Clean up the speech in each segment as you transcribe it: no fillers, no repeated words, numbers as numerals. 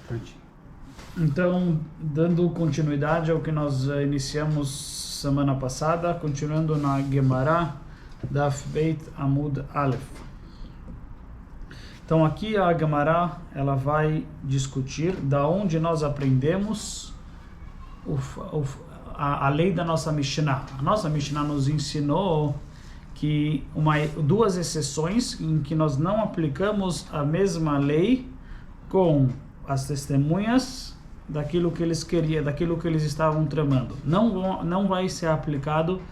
Pronto. Então, dando continuidade ao que nós iniciamos semana passada, continuando na Gemara Daf Beit Amud Aleph. Então aqui a Gemara ela vai discutir da onde nós aprendemos a lei da nossa Mishnah. A nossa Mishnah nos ensinou que duas exceções em que nós não aplicamos a mesma lei com as testemunhas daquilo que eles queriam, daquilo que eles estavam tramando. Não vai ser aplicado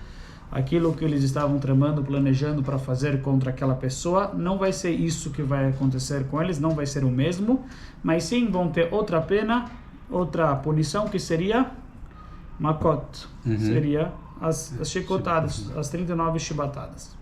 aquilo que eles estavam tramando, planejando para fazer contra aquela pessoa. Não vai ser isso que vai acontecer com eles, não vai ser o mesmo, mas sim vão ter outra pena, outra punição, que seria makot, seria as chicotadas, as 39 chibatadas.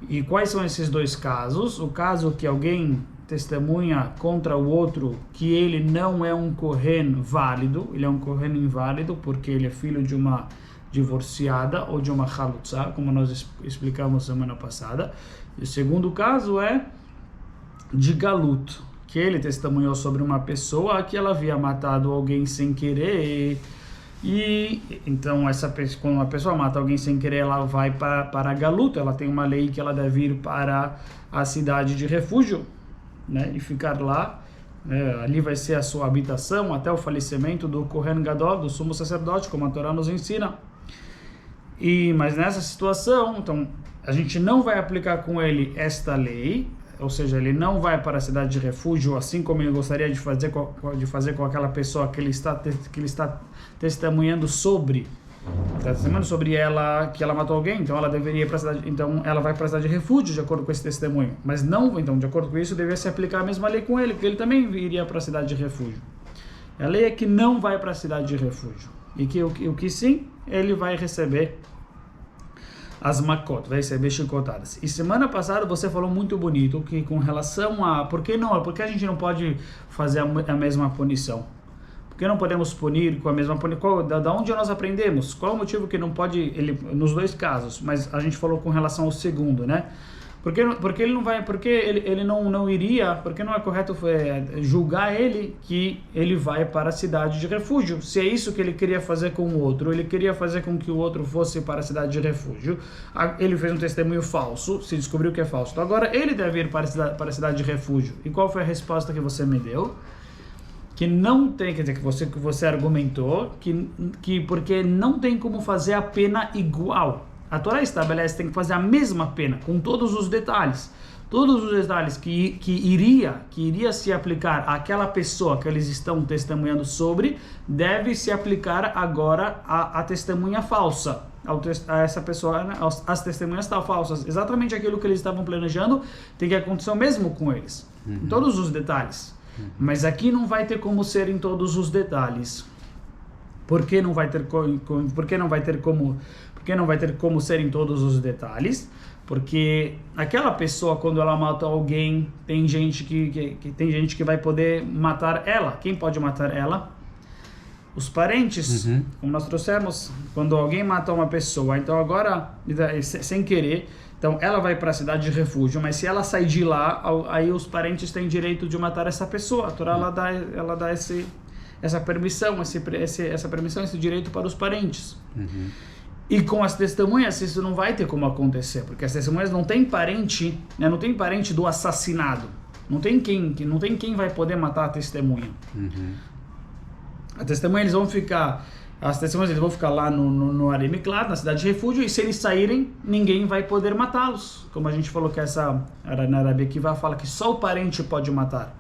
E quais são esses dois casos? O caso que alguém testemunha contra o outro que ele não é um kohen válido, ele é um kohen inválido porque ele é filho de uma divorciada ou de uma halutza, como nós explicamos semana passada. E o segundo caso é de galut, que ele testemunhou sobre uma pessoa que ela havia matado alguém sem querer. E então quando uma pessoa mata alguém sem querer, ela vai para a galuta, ela tem uma lei que ela deve ir para a cidade de refúgio, né, e ficar lá, ali vai ser a sua habitação até o falecimento do Kohen Gadol, do sumo sacerdote, como a Torá nos ensina. Mas nessa situação, então, a gente não vai aplicar com ele esta lei, ou seja, ele não vai para a cidade de refúgio, assim como ele gostaria de fazer com aquela pessoa que ele está testemunhando sobre. Está testemunhando sobre ela, que ela matou alguém, então ela deveria ir para a cidade, então ela vai para a cidade de refúgio de acordo com esse testemunho. Mas não, então de acordo com isso, deveria se aplicar a mesma lei com ele, porque ele também iria para a cidade de refúgio. A lei é que não vai para a cidade de refúgio, e que o que sim, ele vai receber as makot, vai receber chicotadas. E semana passada você falou muito bonito que com relação a por que a gente não pode fazer a mesma punição? Por que não podemos punir com a mesma punição? Da onde nós aprendemos? Qual é o motivo que não pode, nos dois casos, mas a gente falou com relação ao segundo, né? Porque ele não vai, porque ele não iria, porque não é correto julgar ele que ele vai para a cidade de refúgio. Se é isso que ele queria fazer com o outro, ele queria fazer com que o outro fosse para a cidade de refúgio, ele fez um testemunho falso, se descobriu que é falso. Então agora ele deve ir para a cidade de refúgio. E qual foi a resposta que você me deu? Que não tem, quer dizer, que você argumentou que porque não tem como fazer a pena igual. A Torá estabelece que tem que fazer a mesma pena, com todos os detalhes. Todos os detalhes que iria se aplicar àquela pessoa que eles estão testemunhando sobre, deve se aplicar agora à testemunha falsa. A essa pessoa, né, as testemunhas falsas. Exatamente aquilo que eles estavam planejando tem que acontecer o mesmo com eles. Em todos os detalhes. Mas aqui não vai ter como ser em todos os detalhes. Por que não vai ter como ser em todos os detalhes? Porque aquela pessoa, quando ela mata alguém, tem gente que vai poder matar ela. Quem pode matar ela? Os parentes, como nós trouxemos, quando alguém mata uma pessoa, então agora, sem querer, então ela vai para a cidade de refúgio, mas se ela sair de lá, aí os parentes têm direito de matar essa pessoa. A Torá ela dá essa permissão, esse direito para os parentes. E com as testemunhas isso não vai ter como acontecer, porque as testemunhas não têm parente, né, não tem parente do assassinado, não tem quem vai poder matar a testemunha. A testemunha as testemunhas vão ficar lá no Arei Miklat, na cidade de refúgio, e se eles saírem, ninguém vai poder matá-los. Como a gente falou que na Rabi Akiva fala que só o parente pode matar.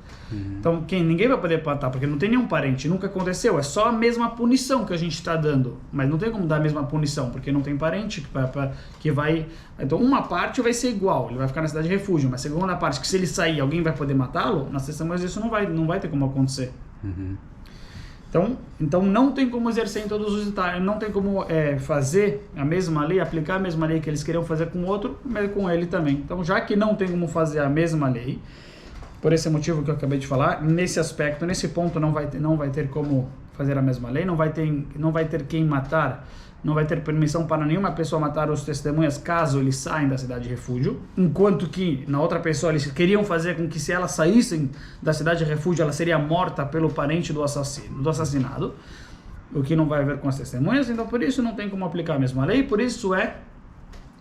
Então ninguém vai poder matar, porque não tem nenhum parente, nunca aconteceu, é só a mesma punição que a gente está dando, mas não tem como dar a mesma punição, porque não tem parente que vai, então uma parte vai ser igual, ele vai ficar na cidade de refúgio, mas a segunda parte, que se ele sair, alguém vai poder matá-lo, nas testemunhas isso não vai ter como acontecer. Então não tem como exercer em todos os detalhes, não tem como fazer a mesma lei, aplicar a mesma lei que eles queriam fazer com o outro, mas com ele também. Então já que não tem como fazer a mesma lei, por esse motivo que eu acabei de falar, nesse aspecto, nesse ponto não vai ter como fazer a mesma lei, não vai ter quem matar, não vai ter permissão para nenhuma pessoa matar os testemunhas caso eles saem da cidade de refúgio, enquanto que na outra pessoa eles queriam fazer com que se elas saíssem da cidade de refúgio, ela seria morta pelo parente do assassinado, o que não vai haver com as testemunhas, então por isso não tem como aplicar a mesma lei, por isso é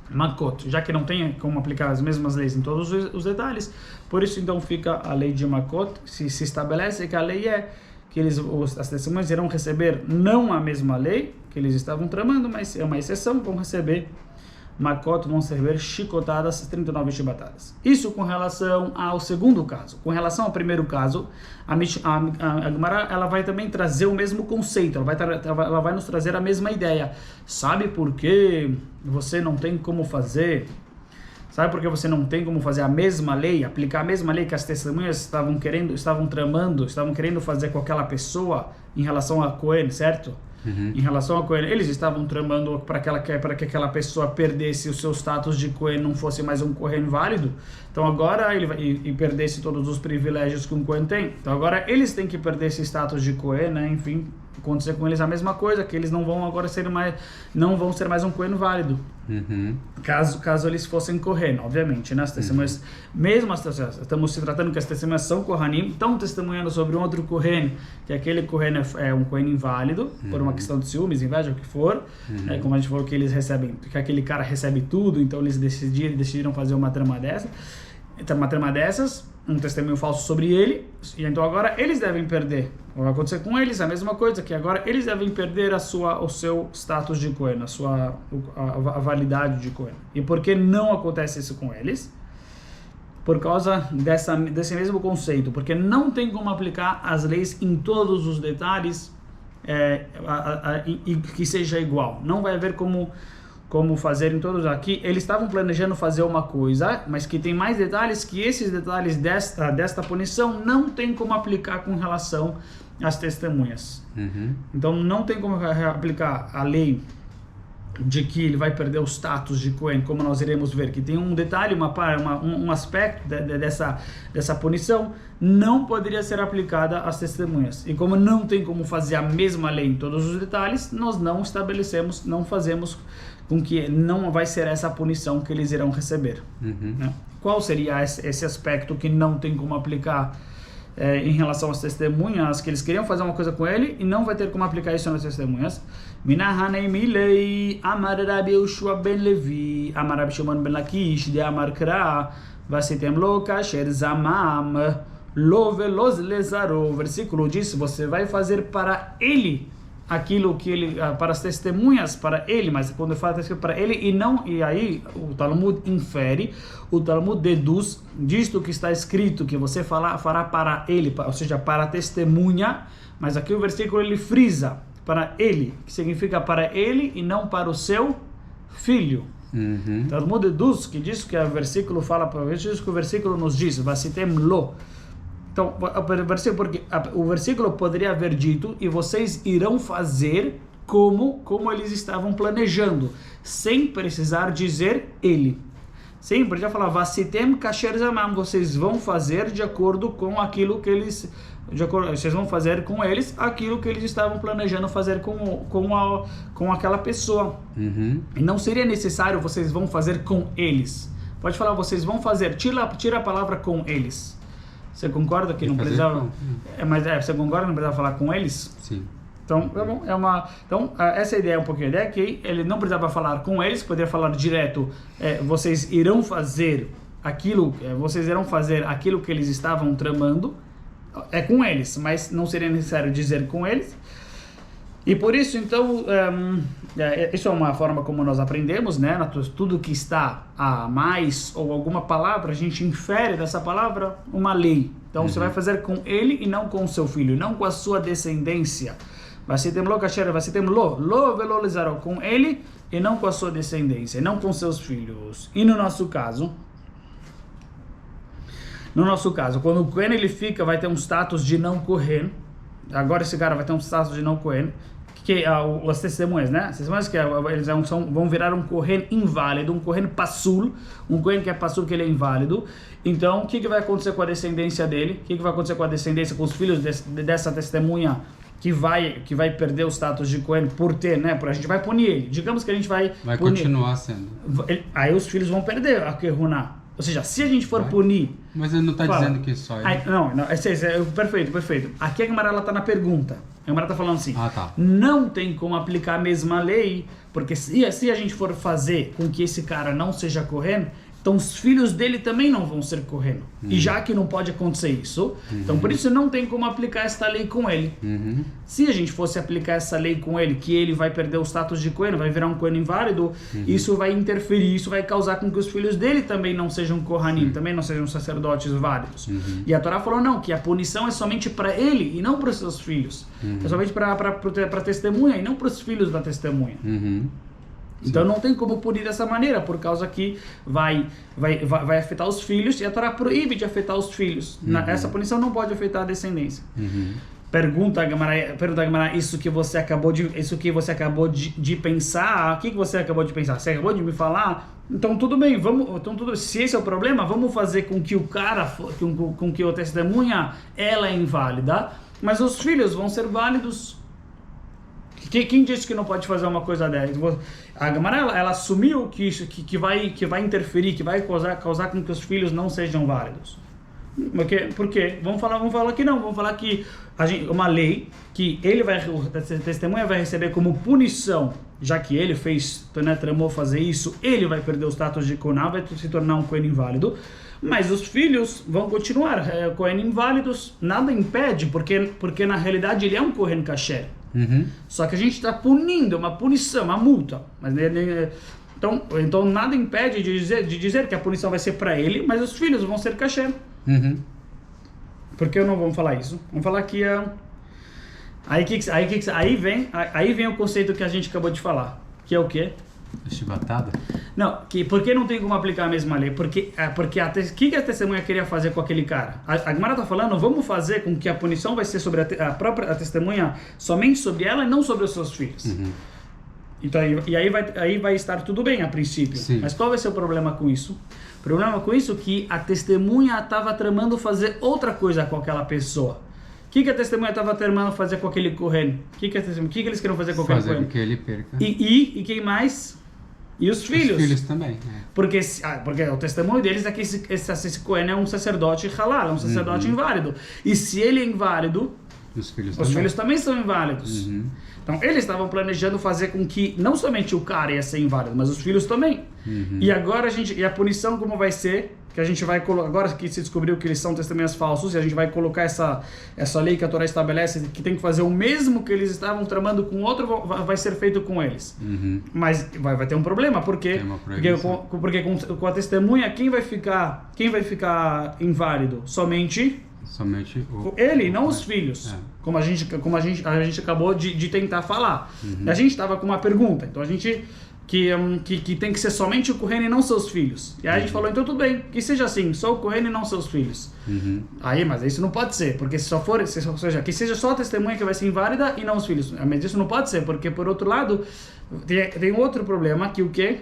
Makot, já que não tem como aplicar as mesmas leis em todos os detalhes, por isso então fica a lei de Makot, se estabelece que a lei é que as testemunhas irão receber não a mesma lei que eles estavam tramando, mas é uma exceção, vão receber Makot, vão receber chicotadas, 39 chibatadas. Isso com relação ao segundo caso. Com relação ao primeiro caso, a Gemara ela vai também trazer o mesmo conceito, ela vai nos trazer a mesma ideia. Sabe por que você não tem como fazer? Sabe por que você não tem como fazer a mesma lei, aplicar a mesma lei que as testemunhas estavam querendo fazer com aquela pessoa em relação a Cohen, certo? Em relação a Cohen, eles estavam tramando para que aquela pessoa perdesse o seu status de Cohen, não fosse mais um Cohen válido. Então agora e perdesse todos os privilégios que um Cohen tem. Então agora eles têm que perder esse status de Cohen, né? Enfim, acontecer com eles a mesma coisa, que eles não vão agora ser mais um Cohen válido. Caso eles fossem Kohen, obviamente, né? As testemunhas, mesmo estamos se tratando que as testemunhas são Kohanim, estão testemunhando sobre um outro Kohen, que aquele Kohen é um Kohen inválido, por uma questão de ciúmes, inveja, o que for, como a gente falou que eles recebem, que aquele cara recebe tudo, então eles decidiram fazer uma trama dessas, um testemunho falso sobre ele, e então agora eles devem perder. Vai acontecer com eles a mesma coisa, que agora eles devem perder o seu status de Cohen, a validade de Cohen. E por que não acontece isso com eles? Por causa desse mesmo conceito, porque não tem como aplicar as leis em todos os detalhes e que seja igual. Não vai haver como fazer em todos aqui. Eles estavam planejando fazer uma coisa, mas que tem mais detalhes, que esses detalhes desta punição não tem como aplicar com relação às testemunhas. Então não tem como aplicar a lei de que ele vai perder o status de Cohen, como nós iremos ver, que tem um detalhe, um aspecto dessa punição, não poderia ser aplicada às testemunhas. E como não tem como fazer a mesma lei em todos os detalhes, nós não fazemos com que não vai ser essa punição que eles irão receber. Né? Qual seria esse aspecto que não tem como aplicar em relação às testemunhas, que eles queriam fazer uma coisa com ele e não vai ter como aplicar isso nas testemunhas? Minahanei milei, amar Rabi Yoshua ben Levi, amar Rabi Shimon ben Lakish, de amar Kra, vasitem lo kasher zamam, lo veloz lezaro. O versículo diz, você vai fazer para ele aquilo que ele, para as testemunhas, para ele, mas quando fala para ele e aí o Talmud infere, o Talmud deduz disto que está escrito, que você fará para ele, ou seja, para a testemunha, mas aqui o versículo ele frisa, para ele, que significa para ele e não para o seu filho. O Talmud deduz que diz que o versículo fala, diz que o versículo nos diz, vasitem lo. Então, porque o versículo poderia haver dito, e vocês irão fazer como eles estavam planejando, sem precisar dizer ele. Sempre já falava, vasitem kasher zamam, vocês vão fazer de acordo com aquilo que eles, vocês vão fazer com eles aquilo que eles estavam planejando fazer com aquela pessoa. E não seria necessário, vocês vão fazer com eles. Pode falar, vocês vão fazer, tira a palavra com eles. Você concorda que não precisava? Você concorda que não precisava falar com eles? Sim. Então, tá bom, então essa ideia é um pouquinho a ideia que ele não precisava falar com eles, poderia falar direto, vocês irão fazer aquilo que eles estavam tramando, com eles, mas não seria necessário dizer com eles. E por isso, então, isso é uma forma como nós aprendemos, né? Tudo que está a mais ou alguma palavra, a gente infere dessa palavra uma lei. Então, você vai fazer com ele e não com o seu filho, não com a sua descendência. Vasitem lo kasher, vasitem lo velo lezaro, com ele e não com a sua descendência, e não com seus filhos. E no nosso caso, quando o Cohen ele vai ter um status de não Cohen, agora esse cara vai ter um status de não Cohen, que as testemunhas, né? As testemunhas que eles vão virar um Cohen inválido, um Cohen passul, um Cohen que é passul, que ele é inválido. Então, o que vai acontecer com a descendência dele? O que vai acontecer com a descendência, com os filhos dessa testemunha que vai perder o status de Cohen por ter, né? A gente vai punir ele. Digamos que a gente vai punir. Continuar sendo. Aí os filhos vão perder a Kehuná. Ou seja, se a gente for punir... Mas ele não está dizendo que só ele... Não, perfeito. Aqui a Gemara está na pergunta. A Gemara está falando assim, tá. Não tem como aplicar a mesma lei, porque se a gente for fazer com que esse cara não seja Kohen, então os filhos dele também não vão ser Kohen. E já que não pode acontecer isso, então por isso não tem como aplicar esta lei com ele. Se a gente fosse aplicar essa lei com ele, que ele vai perder o status de Kohen, vai virar um Kohen inválido, isso vai interferir, isso vai causar com que os filhos dele também não sejam Kohanim, também não sejam sacerdotes válidos. E a Torá falou não, que a punição é somente para ele e não para os seus filhos. É somente para a testemunha e não para os filhos da testemunha. Então não tem como punir dessa maneira, por causa que vai afetar os filhos, e a Torá proíbe de afetar os filhos. Essa punição não pode afetar a descendência. Pergunta a Gemara, isso que você acabou de pensar, o que você acabou de pensar? Você acabou de me falar? Então tudo bem, se esse é o problema, vamos fazer com que o cara, com que a testemunha, ela é inválida, mas os filhos vão ser válidos. Quem disse que não pode fazer uma coisa dessa? A Gemara, ela assumiu que vai interferir, que vai causar com que os filhos não sejam válidos. Por quê? Vamos falar que não. Vamos falar que uma lei que a testemunha vai receber como punição, já que ele tramou fazer isso, ele vai perder o status de Koná, vai se tornar um Kohen inválido. Mas os filhos vão continuar Kohen inválidos, nada impede, porque na realidade ele é um Kohen kasher. Só que a gente está punindo, uma punição, uma multa. Mas, então nada impede de dizer que a punição vai ser para ele, mas os filhos vão ser kasher. Por que não vamos falar isso? Vamos falar que aí vem o conceito que a gente acabou de falar, que é o quê? Chibatada? Não, por que não tem como aplicar a mesma lei? Porque o que a testemunha queria fazer com aquele cara? A Gemara está falando, vamos fazer com que a punição vai ser sobre a própria testemunha, somente sobre ela e não sobre os seus filhos. Então, aí vai estar tudo bem a princípio. Sim. Mas qual vai ser o problema com isso? O problema com isso é que a testemunha estava tramando fazer outra coisa com aquela pessoa. O que a testemunha estava tramando fazer com aquele Kohen? O que eles queriam fazer com aquele Kohen? Fazer com que ele perca. E quem mais? E os filhos. Os filhos também. Porque o testemunho deles é que esse Kohen é um sacerdote halal, é um sacerdote inválido. E se ele é inválido, os filhos também são inválidos. Então eles estavam planejando fazer com que não somente o cara ia ser inválido, mas os filhos também. E agora a punição como vai ser? Que a gente vai colocar, agora que se descobriu que eles são testemunhas falsos, e a gente vai colocar essa lei que a Torá estabelece, que tem que fazer o mesmo que eles estavam tramando com outro, vai ser feito com eles. Mas vai ter um problema, por quê? Porque com a testemunha, quem vai ficar inválido? Somente ele, não os filhos. Como a gente acabou de tentar falar. A gente estava com uma pergunta, então a gente que tem que ser somente o Kohen e não seus filhos. E aí a gente falou, então tudo bem, que seja assim, só o Kohen e não seus filhos. Mas isso não pode ser, porque ou seja, que seja só a testemunha que vai ser inválida e não os filhos. Mas isso não pode ser, porque por outro lado, tem outro problema, que o quê?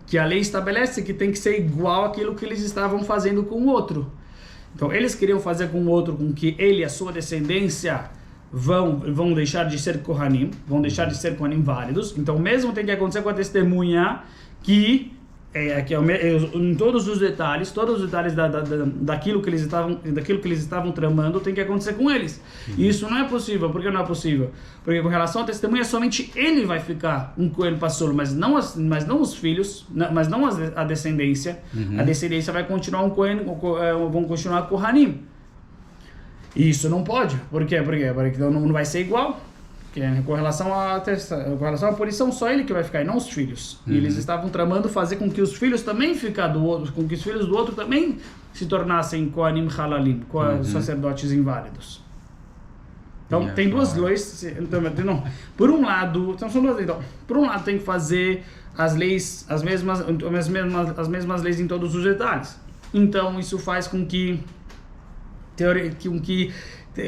Que a lei estabelece que tem que ser igual àquilo que eles estavam fazendo com o outro. Então eles queriam fazer com o outro, com que ele e a sua descendência vão deixar de ser Kohanim, vão deixar de ser Kohanim válidos. Então, mesmo tem que acontecer com a testemunha em todos os detalhes daquilo que eles estavam tramando, tem que acontecer com eles. E isso não é possível. Por que não é possível? Porque com relação à testemunha, somente ele vai ficar um Kohen Pasul, mas não os filhos, mas não a descendência. A descendência vai continuar um Kohen, vão continuar Kohanim. E isso não pode. Por quê? Porque não vai ser igual. Com relação à punição, só ele que vai ficar, e não os filhos. E eles estavam tramando fazer com que os filhos também com que os filhos do outro também se tornassem Kohanim Halalim, sacerdotes inválidos. Então, tem duas leis. Por um lado, tem que fazer as leis, as mesmas leis em todos os detalhes. Então, isso faz com que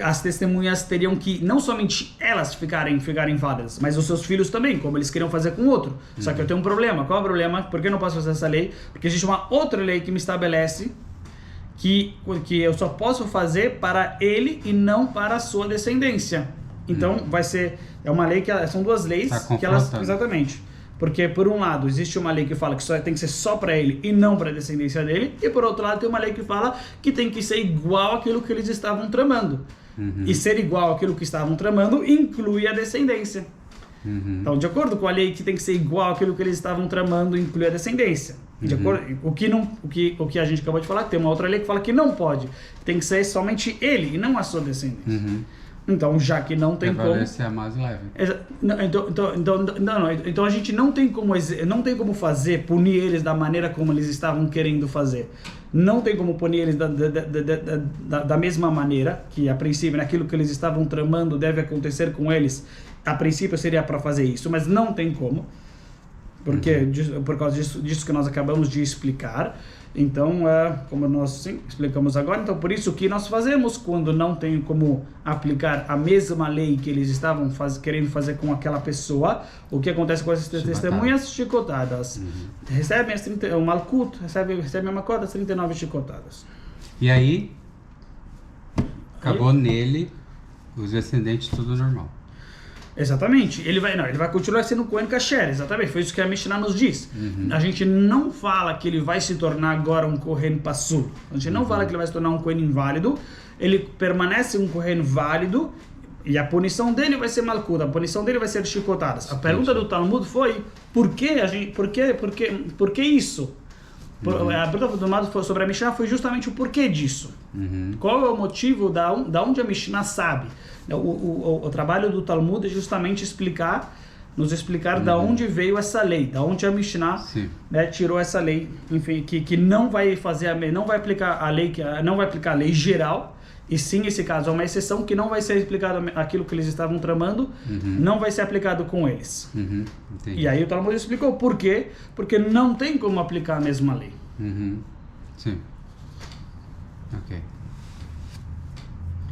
as testemunhas teriam que, não somente elas ficarem válidas, mas os seus filhos também, como eles queriam fazer com o outro. Só que eu tenho um problema. Qual é o problema? Por que eu não posso fazer essa lei? Porque existe uma outra lei que me estabelece que eu só posso fazer para ele e não para a sua descendência. Então vai ser, é uma lei que são duas leis Tá que elas, confrontando. exatamente. Porque por um lado existe uma lei que fala que só tem que ser só para ele e não para a descendência dele, e por outro lado tem uma lei que fala que tem que ser igual àquilo que eles estavam tramando. E ser igual àquilo que estavam tramando inclui a descendência. Então, de acordo com a lei que tem que ser igual àquilo que eles estavam tramando, inclui a descendência. De acordo, o que a gente acabou de falar, tem uma outra lei que fala que não pode. Tem que ser somente ele e não a sua descendência. Então, já que não tem como... Prevalece a mais leve. Então a gente não tem como fazer, punir eles da maneira como eles estavam querendo fazer. Não tem como punir eles da mesma maneira, que a princípio, naquilo que eles estavam tramando deve acontecer com eles. A princípio seria para fazer isso, mas não tem como. Porque, por causa disso que nós acabamos de explicar. Então, como nós explicamos agora, então por isso que nós fazemos quando não tem como aplicar a mesma lei que eles estavam querendo fazer com aquela pessoa, o que acontece com essas testemunhas? Chicotadas. Recebem o Malkut, recebem a Makot, as 39 chicotadas. E aí, acabou nele, os descendentes tudo normal. Exatamente, ele vai continuar sendo Cohen Kasher, exatamente, foi isso que a Mishnah nos diz. A gente não fala que ele vai se tornar agora um Cohen Passul, a gente não fala que ele vai se tornar um Cohen inválido, ele permanece um Cohen válido e a punição dele vai ser Malkut, a punição dele vai ser chicotadas. A pergunta do Talmud foi, por que isso? A pergunta do Talmud sobre a Mishnah foi justamente o porquê disso. Qual é o motivo da onde a Mishnah sabe? O trabalho do Talmud é justamente nos explicar da onde veio essa lei, da onde a Mishnah tirou essa lei, enfim, que não vai aplicar a lei geral, e sim, esse caso é uma exceção que não vai ser explicado aquilo que eles estavam tramando, não vai ser aplicado com eles. E aí o Talmud explicou por quê? Porque não tem como aplicar a mesma lei. Sim. Ok.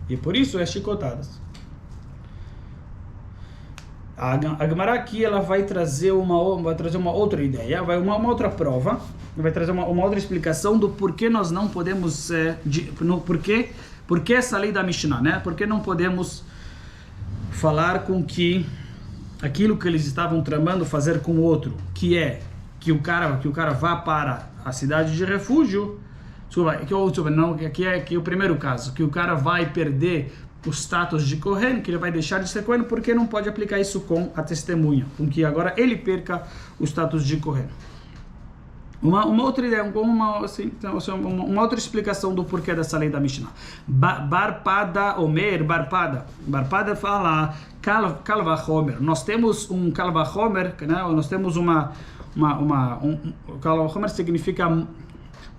E por isso é chicotadas. A Gemara aqui ela vai trazer uma outra ideia, uma outra prova, vai trazer uma outra explicação do porquê nós não podemos, porquê essa lei da Mishnah, né? Porque não podemos falar com que aquilo que eles estavam tramando fazer com o outro, que é que o cara vá para a cidade de refúgio. Aqui é o primeiro caso, que o cara vai perder o status de Kohen, que ele vai deixar de ser Kohen, porque não pode aplicar isso com a testemunha, com que agora ele perca o status de Kohen. Uma outra ideia, uma outra explicação do porquê dessa lei da Mishnah. Barpada Barpada fala Kal Vachomer. Nós temos um Kal Vachomer, né? Nós temos Kal Vachomer significa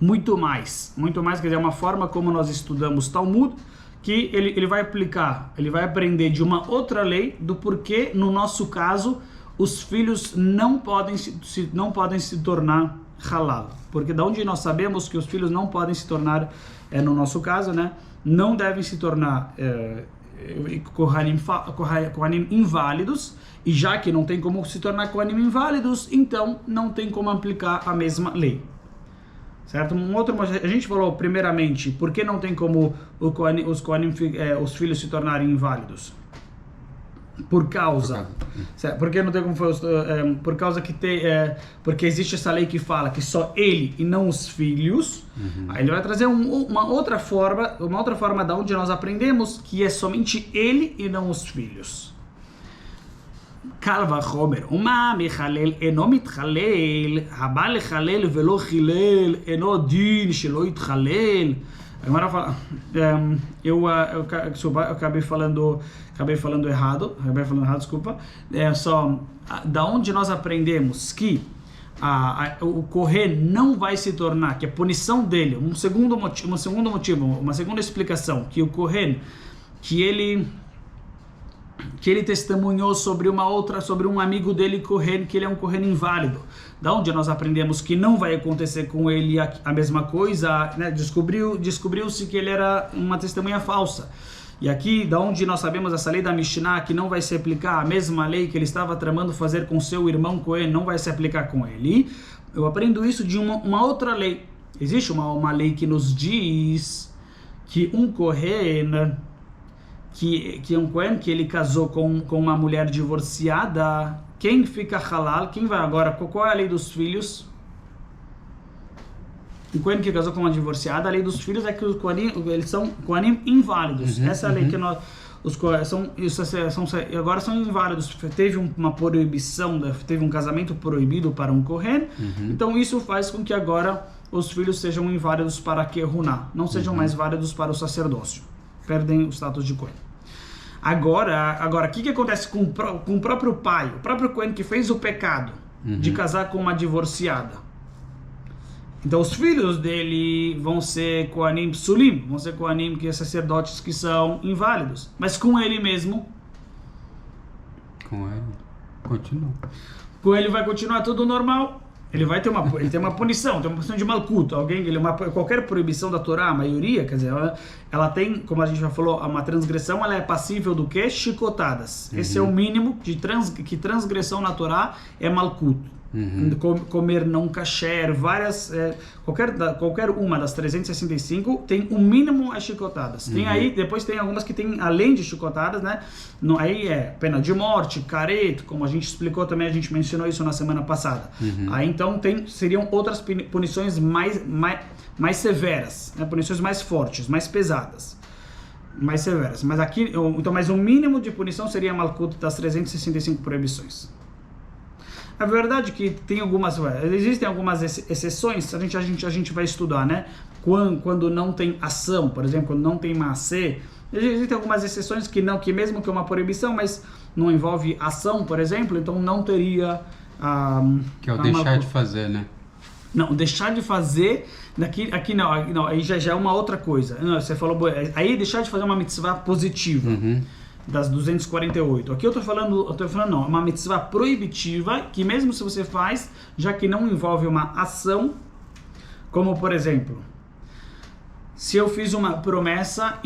muito mais, quer dizer, uma forma como nós estudamos Talmud, que ele vai aplicar, ele vai aprender de uma outra lei do porquê, no nosso caso, os filhos não podem se tornar halal. Porque da onde nós sabemos que os filhos não podem se tornar, no nosso caso, né, não devem se tornar Kohanim inválidos, e já que não tem como se tornar Kohanim inválidos, então não tem como aplicar a mesma lei. Certo? A gente falou primeiramente, por que não tem como os filhos se tornarem inválidos? Por causa, porque não tem como por causa que porque existe essa lei que fala que só ele e não os filhos. Aí ele vai trazer uma outra forma da onde nós aprendemos que é somente ele e não os filhos. Kal vachomer, uma mechalel eno mitchalel, haba lechalel velo chilel, eno din shelo itchalel. Agora eu acabei falando errado, desculpa. Só da onde nós aprendemos que o Kohen não vai se tornar, que a punição dele, uma segunda explicação, que o Kohen, que ele testemunhou sobre um amigo dele, Kohen, que ele é um Kohen inválido. Da onde nós aprendemos que não vai acontecer com ele a mesma coisa, né? Descobriu-se que ele era uma testemunha falsa. E aqui, da onde nós sabemos essa lei da Mishnah, que não vai se aplicar a mesma lei que ele estava tramando fazer com seu irmão Kohen, não vai se aplicar com ele. Eu aprendo isso de uma outra lei. Existe uma lei que nos diz que um Kohen que é um Cohen, que ele casou com uma mulher divorciada, quem fica halal? Quem vai agora? Qual é a lei dos filhos? Um Cohen que casou com uma divorciada, a lei dos filhos é que os Kohanim, eles são Kohanim inválidos. Essa é a lei que nós... agora são inválidos. Teve uma proibição, teve um casamento proibido para um Kohen, então isso faz com que agora os filhos sejam inválidos para a Kehuná, não sejam mais válidos para o sacerdócio, perdem o status de Kohen. Agora, o que acontece com o próprio pai, o próprio Kohen que fez o pecado de casar com uma divorciada? Então os filhos dele vão ser Kohanim Psulim, vão ser Kohanim, que sacerdotes que são inválidos. Mas com ele mesmo... Com ele, continua. Com ele vai continuar tudo normal. Ele tem uma punição, de malkuto. Qualquer proibição da Torá, a maioria, quer dizer, ela tem, como a gente já falou, uma transgressão, ela é passível do quê? Chicotadas. Esse é o mínimo que transgressão na Torá é malkuto. Comer não kasher, várias, qualquer uma das 365 tem o mínimo a chicotadas. Tem aí, depois tem algumas que tem além de chicotadas, né? Aí é pena de morte, careto, como a gente explicou também, a gente mencionou isso na semana passada. Aí então seriam outras punições mais severas, né? Punições mais fortes, mais pesadas, mais severas. Mas aqui, então, mas o mínimo de punição seria a malkuto das 365 proibições. A verdade é que existem algumas exceções, a gente vai estudar, né? Quando não tem ação, por exemplo, quando não tem maaseh, existem algumas exceções que mesmo que é uma proibição, mas não envolve ação, por exemplo, então não teria... que é o deixar de fazer, né? Não, deixar de fazer, aqui não, aí já é uma outra coisa. Você falou, aí deixar de fazer uma mitzvah positiva. Das 248. Aqui eu tô falando não, é uma mitzvah proibitiva, que mesmo se você faz, já que não envolve uma ação, como por exemplo, se eu fiz uma promessa